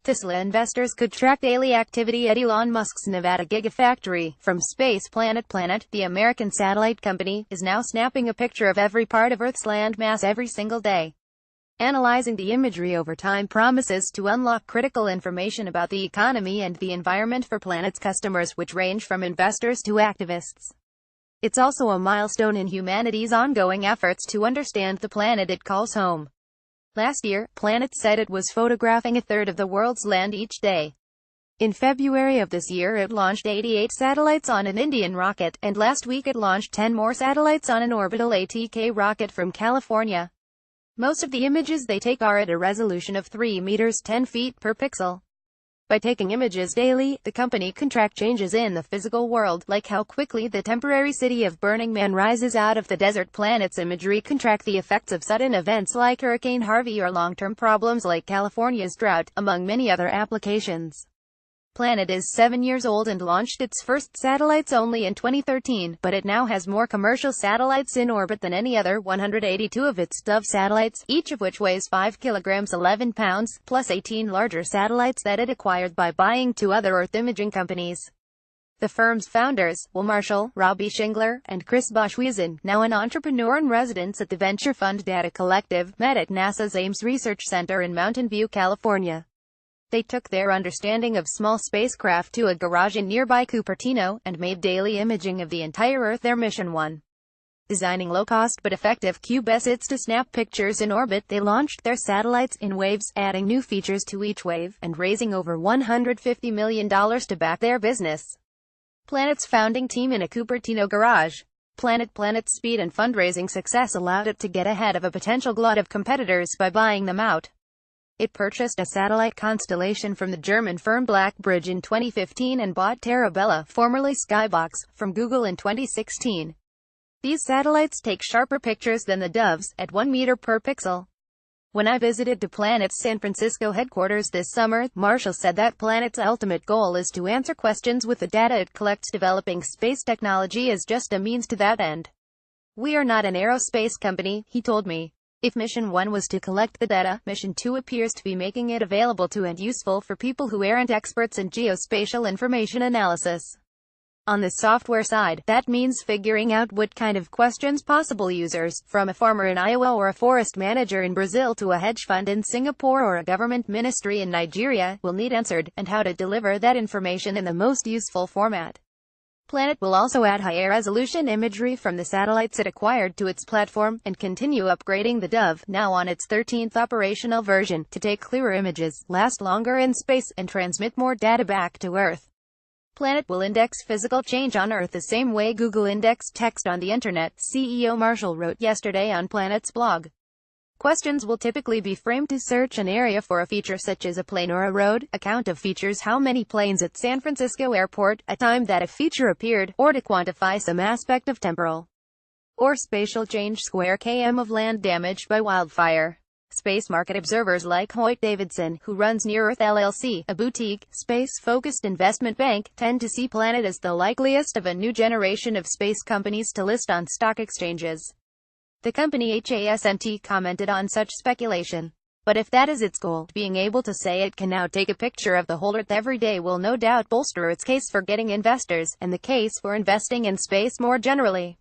Tesla investors could track daily activity at Elon Musk's Nevada Gigafactory from space. Planet, the American satellite company, is now snapping a picture of every part of Earth's landmass every single day. Analyzing the imagery over time promises to unlock critical information about the economy and the environment for Planet's customers, which range from investors to activists. It's also a milestone in humanity's ongoing efforts to understand the planet it calls home. Last year, Planet said it was photographing a third of the world's land each day. In February of this year it launched 88 satellites on an Indian rocket, and last week it launched 10 more satellites on an orbital ATK rocket from California. Most of the images they take are at a resolution of 3 meters 10 feet per pixel. By taking images daily, the company can track changes in the physical world, like how quickly the temporary city of Burning Man rises out of the desert. Planet's imagery can track the effects of sudden events like Hurricane Harvey or long-term problems like California's drought, among many other applications. Planet is 7 years old and launched its first satellites only in 2013, but it now has more commercial satellites in orbit than any other 182 of its Dove satellites, each of which weighs 5 kilograms 11 pounds, plus 18 larger satellites that it acquired by buying 2 other Earth imaging companies. The firm's founders, Will Marshall, Robbie Schingler, and Chris Boschwiesen, now an entrepreneur in residence at the venture fund Data Collective, met at NASA's Ames Research Center in Mountain View, California. They took their understanding of small spacecraft to a garage in nearby Cupertino, and made daily imaging of the entire Earth their mission. 1. Designing low-cost but effective CubeSats to snap pictures in orbit, they launched their satellites in waves, adding new features to each wave, and raising over $150 million to back their business. Planet's founding team in a Cupertino garage. Planet's speed and fundraising success allowed it to get ahead of a potential glut of competitors by buying them out. It purchased a satellite constellation from the German firm Blackbridge in 2015 and bought Terabella, formerly Skybox, from Google in 2016. These satellites take sharper pictures than the Doves, at 1 meter per pixel. When I visited the Planet's San Francisco headquarters this summer, Marshall said that Planet's ultimate goal is to answer questions with the data it collects. Developing space technology is just a means to that end. We are not an aerospace company, he told me. If Mission 1 was to collect the data, Mission 2 appears to be making it available to and useful for people who aren't experts in geospatial information analysis. On the software side, that means figuring out what kind of questions possible users, from a farmer in Iowa or a forest manager in Brazil to a hedge fund in Singapore or a government ministry in Nigeria, will need answered, and how to deliver that information in the most useful format. Planet will also add higher-resolution imagery from the satellites it acquired to its platform, and continue upgrading the Dove, now on its 13th operational version, to take clearer images, last longer in space, and transmit more data back to Earth. Planet will index physical change on Earth the same way Google indexed text on the Internet, CEO Marshall wrote yesterday on Planet's blog. Questions will typically be framed to search an area for a feature such as a plane or a road, a count of features, how many planes at San Francisco Airport, a time that a feature appeared, or to quantify some aspect of temporal or spatial change, square km of land damaged by wildfire. Space market observers like Hoyt Davidson, who runs Near Earth LLC, a boutique, space-focused investment bank, tend to see Planet as the likeliest of a new generation of space companies to list on stock exchanges. The company HASNT commented on such speculation. But if that is its goal, being able to say it can now take a picture of the whole Earth every day will no doubt bolster its case for getting investors, and the case for investing in space more generally.